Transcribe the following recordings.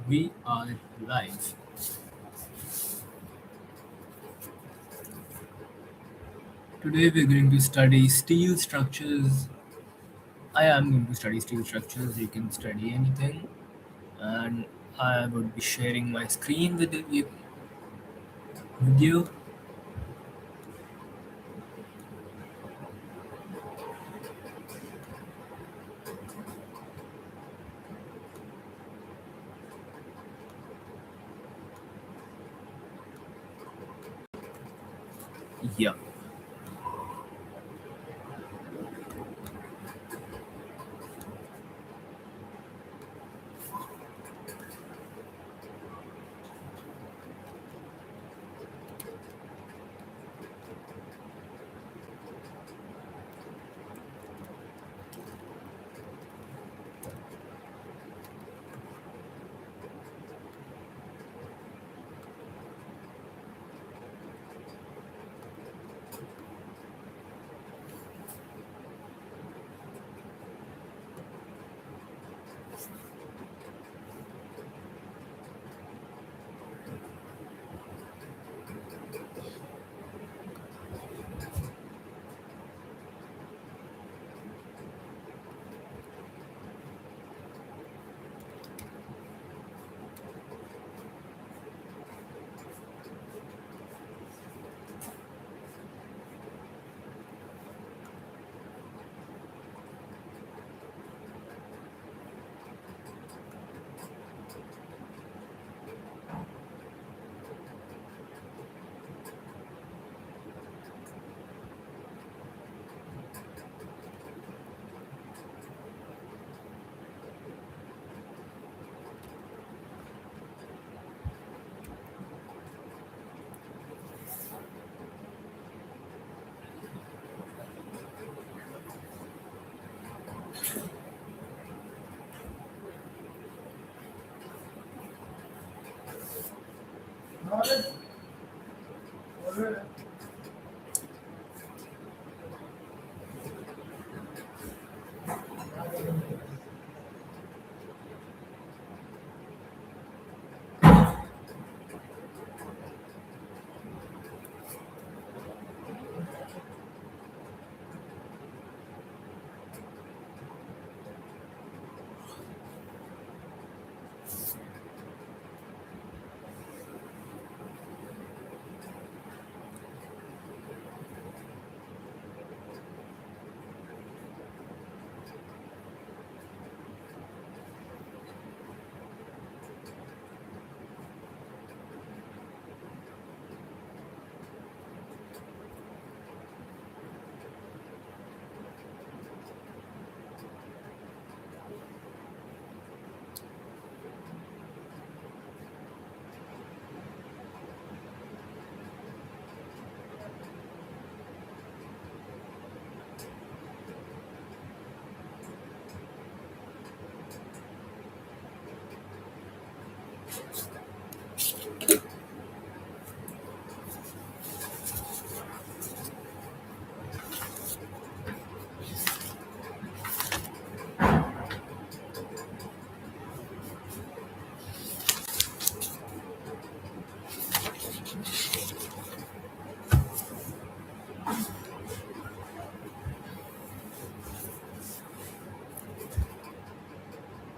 We are live. Today we're going to study steel structures. I am going to study steel structures. You can study anything. And I would be sharing my screen with you. Yeah.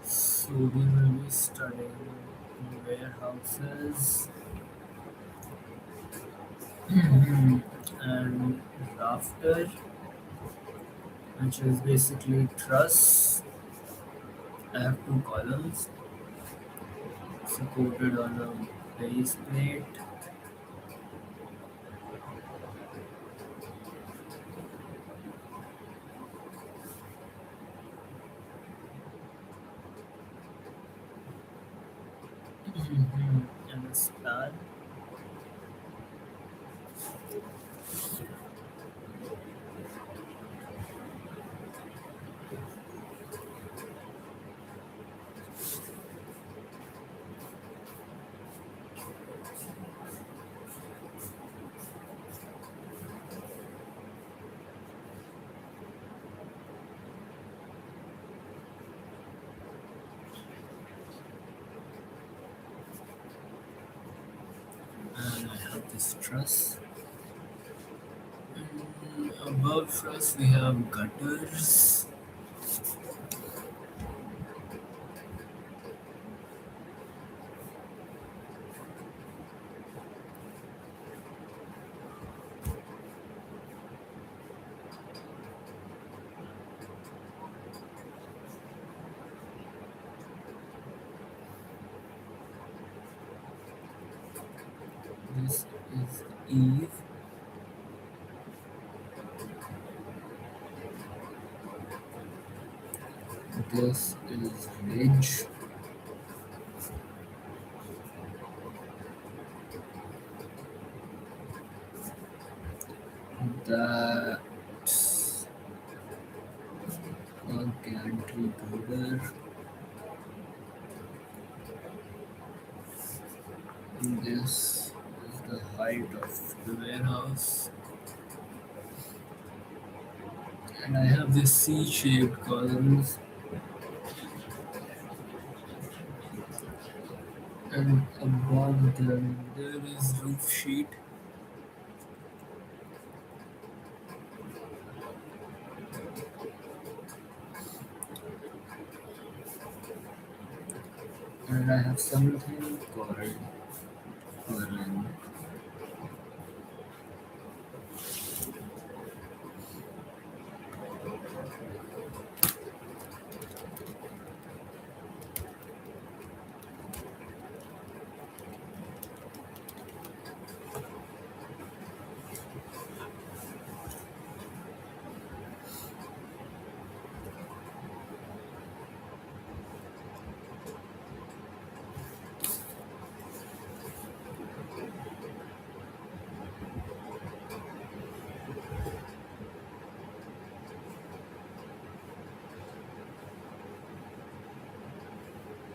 So we will be studying warehouses and rafter, which is basically truss. I have two columns supported on a base plate. And a span. is truss. Above truss we have gutters. This is eave. This is ridge. That's a gantry girder. This is the height of the warehouse. And I have this C-shaped columns, and above them there is roof sheet. And I have something called purlin.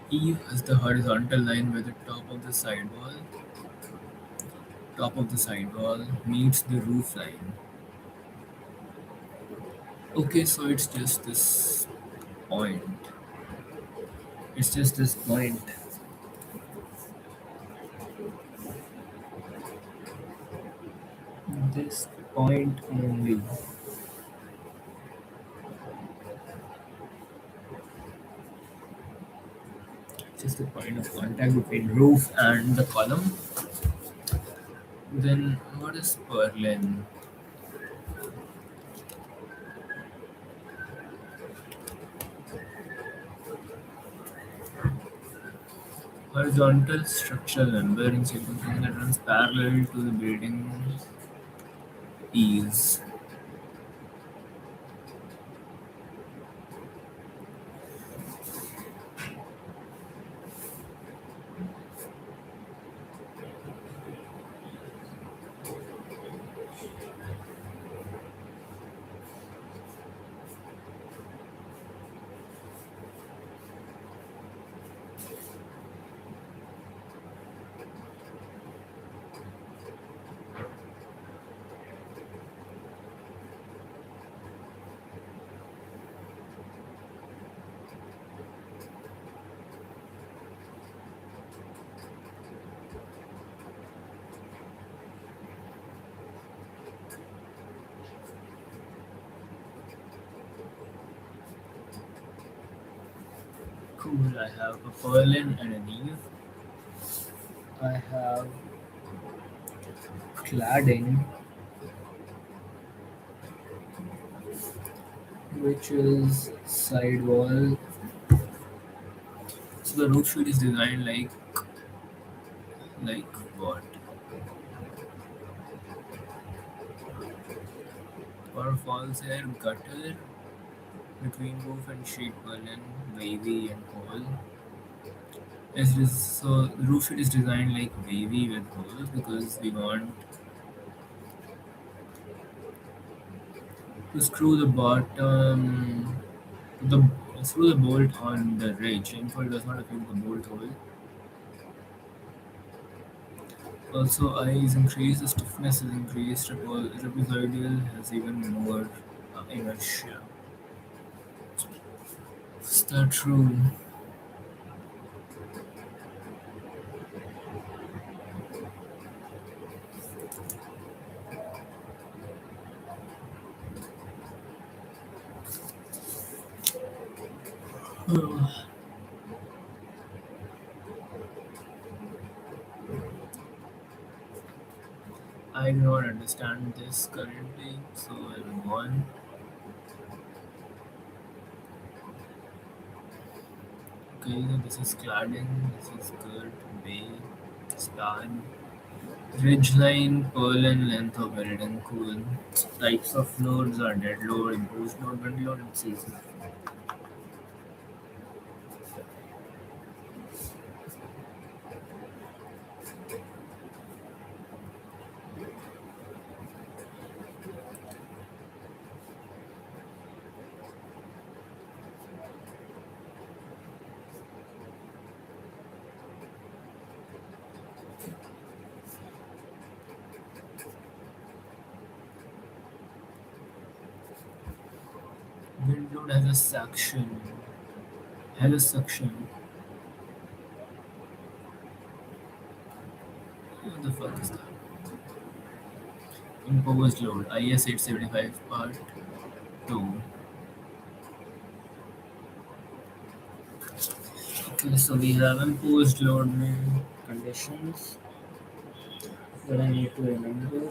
E is the horizontal line where the top of the sidewall meets the roof line. Okay, so it's just this point. It's just this point. This point only. Just the point of contact between roof and the column. Then what is purlin? Horizontal structural member in sequencing that runs parallel to the building eaves. Cool, I have a purlin and an eve. I have cladding, which is sidewall. So the roof sheet is designed like what? Or falls here gutter between roof and sheet purlin, wavy and pole. So the roof sheet is designed like wavy with holes because we want to the screw the bolt on the ridge. Info does not affect the bolt hole. Also, I is increased, the stiffness is increased, trapezoidal has even more inertia. Is that true? I do not understand this currently, so I'll move on. Okay, so this is cladding, this is skirt, bay, span, ridgeline, pearl and length of Meridian cool. Types of loads are dead load, imposed load, wind load, and seasonal. Wind load has a suction. Has a suction. What the fuck is that? Imposed load. IS 875 part 2. Okay, so we have imposed load conditions that I need to remember.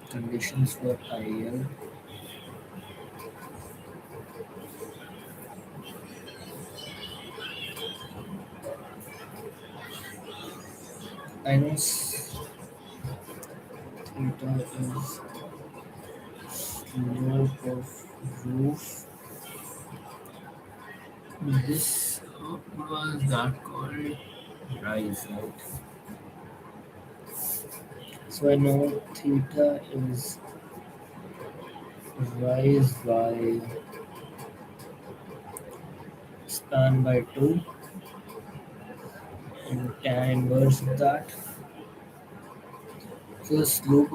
Conditions for IL. I know theta is slope of roof. This what was that called? Rise, right? So I know theta is rise by span by 2 and tan inverse of that. So the slope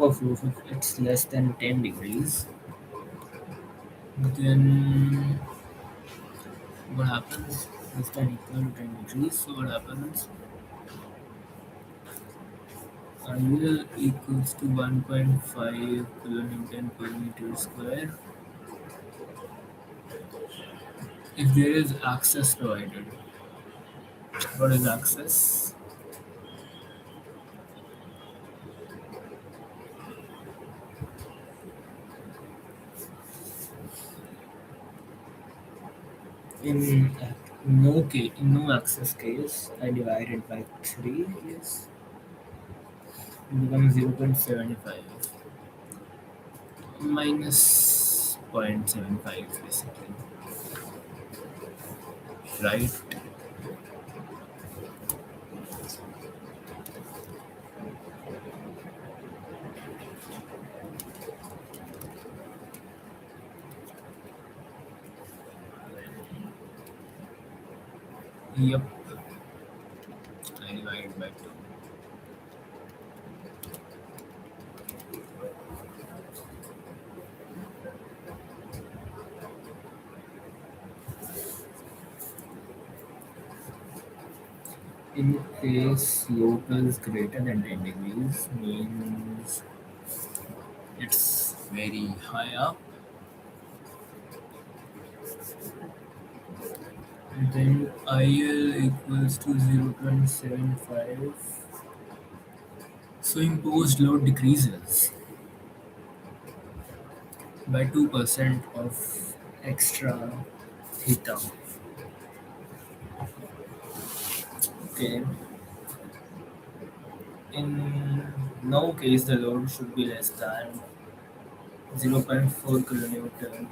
of roof, if it's less than 10 degrees, then what happens? Less than equal to 10 degrees. So what happens? IL equals to 1.5 kilonewton per meter square if there is access provided. What is access? In no access case, I divide it by 3, I guess. It becomes 0.75 minus 0.75 basically, right? Yep, I divide it by 2. In case slope is greater than 10 degrees, means it's very high up, then IL equals to 0.75. So imposed load decreases by 2% of extra theta. Okay. In no case the load should be less than 0.4 kilonewton.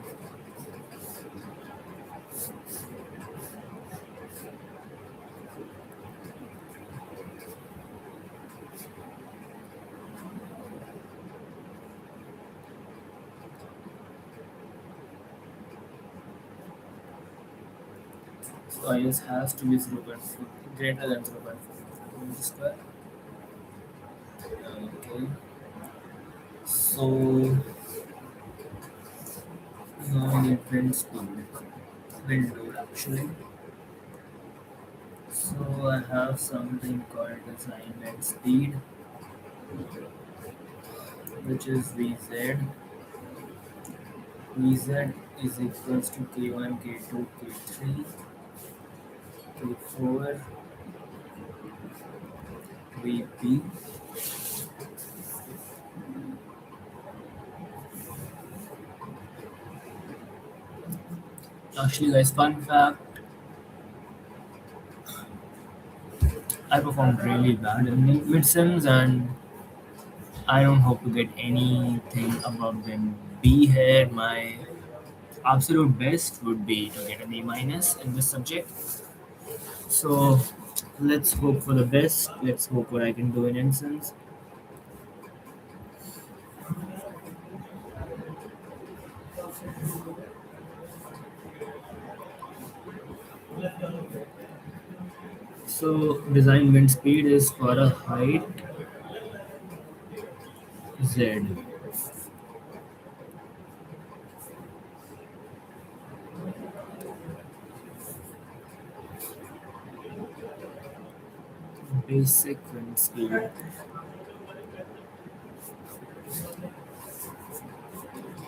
So IS has to be 0.4 greater than 0.4 meter square. Okay. So now I need wind speed, wind load actually. So I have something called assignment speed, which is Vz. Vz is equals to K1, K2, K3, K4, VP. Actually, guys, fun fact, I performed really bad in midsims and I don't hope to get anything above than B here. My absolute best would be to get an A minus in this subject. So let's hope for the best. Let's hope what I can do in instance. So design wind speed is for a height Z. Basic wind speed.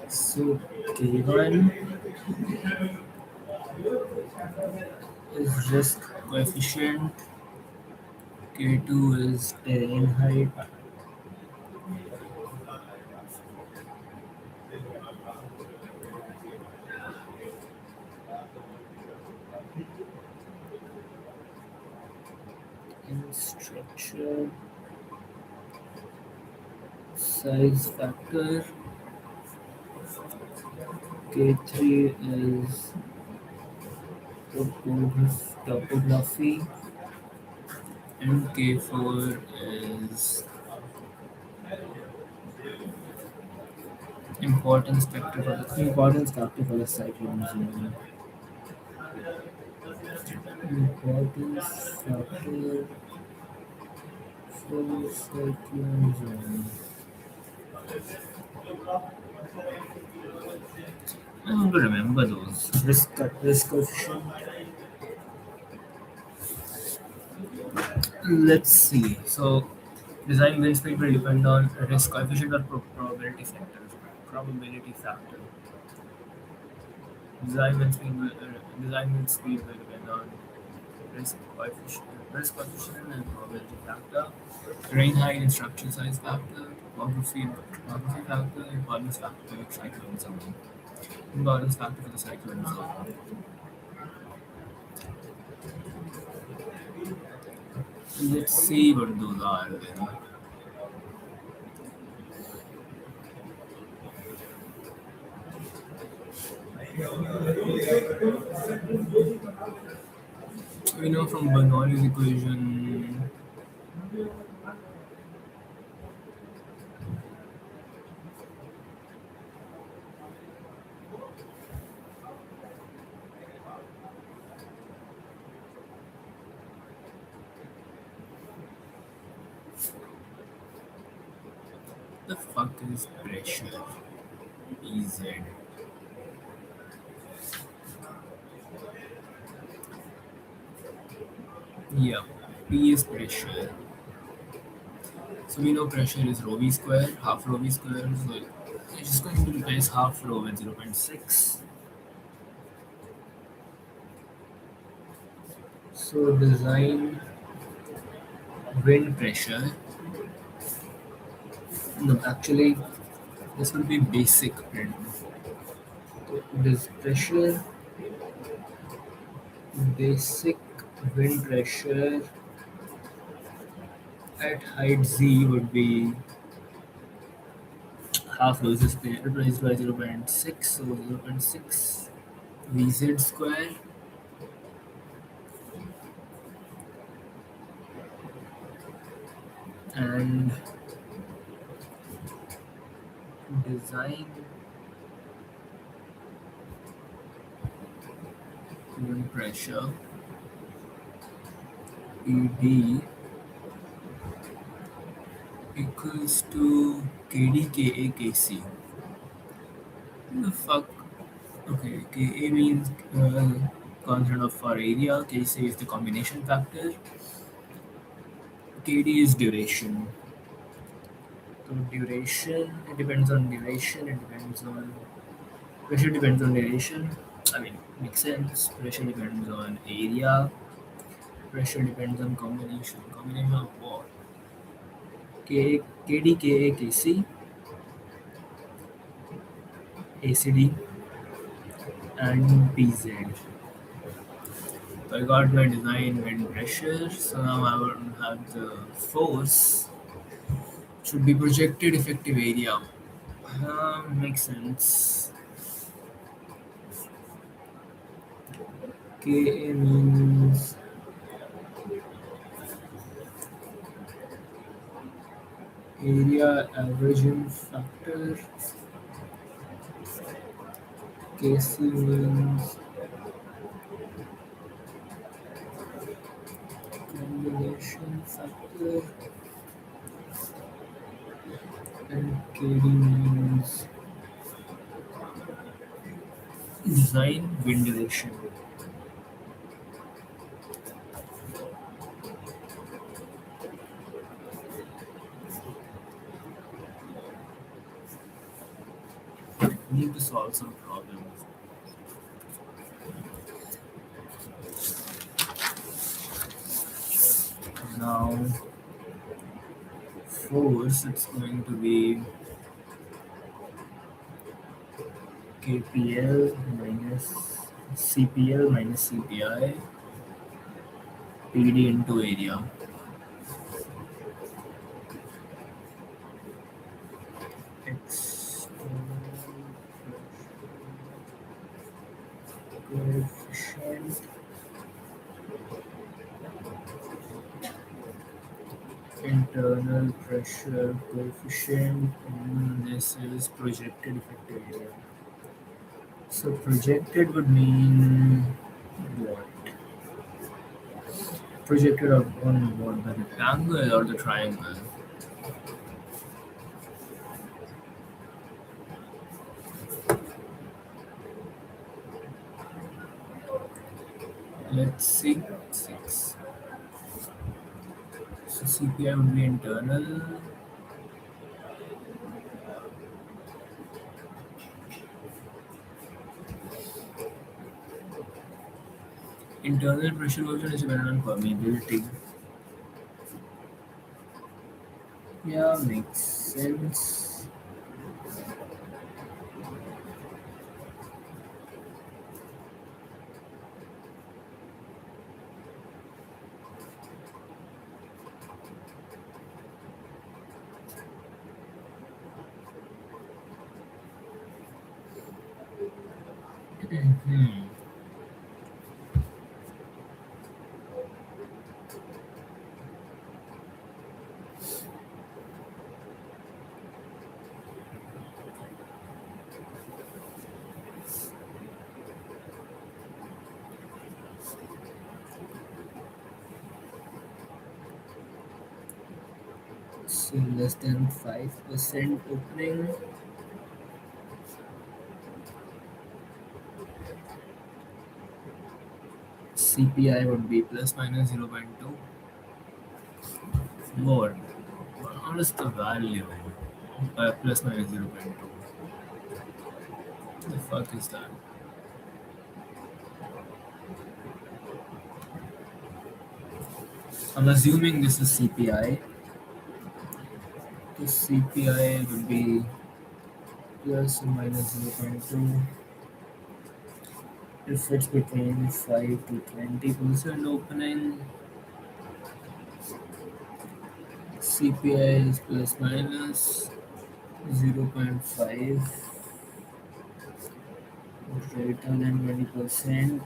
So K1 is risk coefficient, K2 is terrain height, in structure size factor, K3 is topography, and K4 is importance factor for the cyclone zone. Importance factor for cyclone zone. I want to remember those. Risk coefficient. Let's see. So, design wind speed will depend on risk coefficient or probability factor. Probability factor. Design wind speed will depend on risk coefficient and probability factor. Terrain height and structure size factor. Topography factor. Importance factor. Cyclone zone. Importance factor for the cyclone zone. Let's see what those are then. We know from Bernoulli's equation, the fuck is pressure? Ez. Yeah, P is pressure. So we know pressure is rho v square, half rho v square. So it's just going to replace half rho with 0.6. So design wind pressure. No, actually, this will be basic wind. So this pressure, basic wind pressure at height z would be half rho is replaced by 0.6, so 0.6 vz square and design wind pressure ED equals to KD, KA, KC. What the fuck? Okay, KA means constant of for area, KC is the combination factor, KD is duration. So duration, it depends on duration, it depends on Pressure depends on duration. I mean, makes sense. Pressure depends on area. Pressure depends on combination. Combination of what? K, KD, KA, KC, ACD, and PZ. So I got my design wind pressure. So now I would have the force. Should be projected effective area. Makes sense. KA means area averaging factor. KC means combination factor. And KD means design wind direction. We need to solve some problems. Now, force it's going to be KPL minus CPL minus CPI PD into area. External coefficient, internal pressure coefficient, and this is projected effective area. So projected would mean what? Projected on what? The rectangle or the triangle? Let's see. 6. So CPI would be internal. Internal pressure coefficient is dependent on permeability. Yeah, makes sense. Hmm. So less than 5% opening. CPI would be plus minus 0.2. More. What is the value? Plus minus 0.2. The fuck is that? I'm assuming this is CPI. The CPI would be plus or minus 0.2. If it's between 5 to 20% opening, CPI is plus minus 0.5 greater than 20%.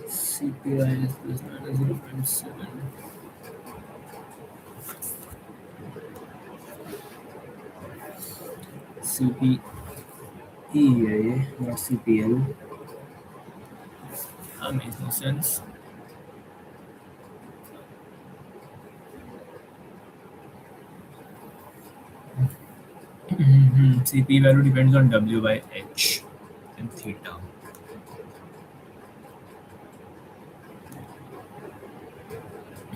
CPI is plus minus 0.7. CPEA, not CPL. That makes no sense. CP value depends on W by H and theta.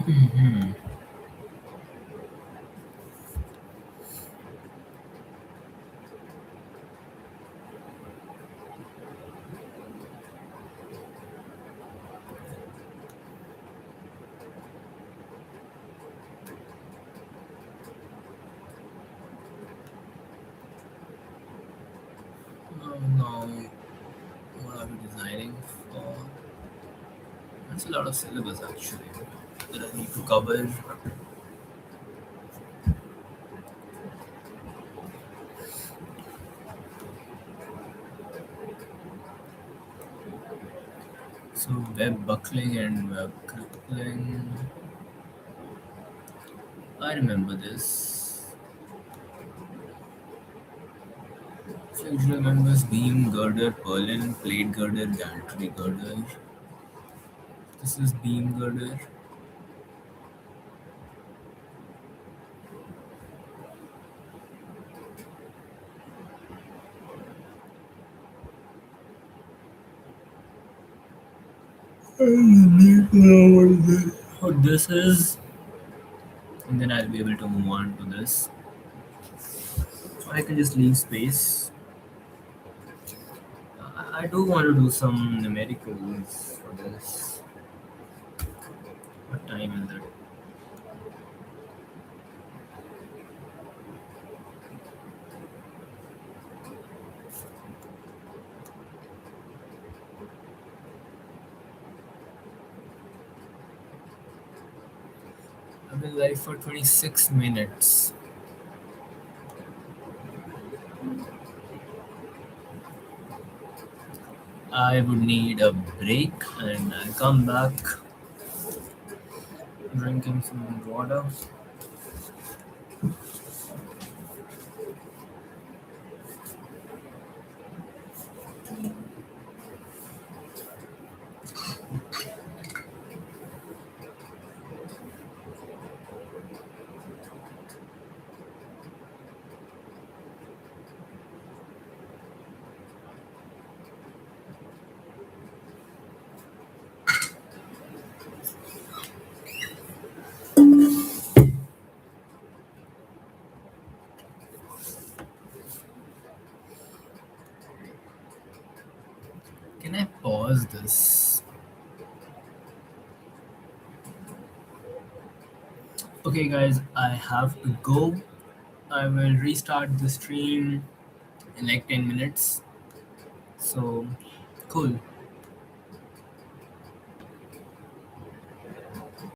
Mhm. Now, what are we designing for? That's a lot of syllabus actually that I need to cover. So, web buckling and web crippling. I remember this. Functional members beam girder, purlin, plate girder, gantry girder. This is beam girder. I need to know what this is, and then I'll be able to move on to this. I can just leave space. I do want to do some numericals for this. What time is it? I've been live for 26 minutes. I would need a break and I'll come back drinking some water. Can I pause this? Okay, guys, I have to go. I will restart the stream in like 10 minutes. So, cool.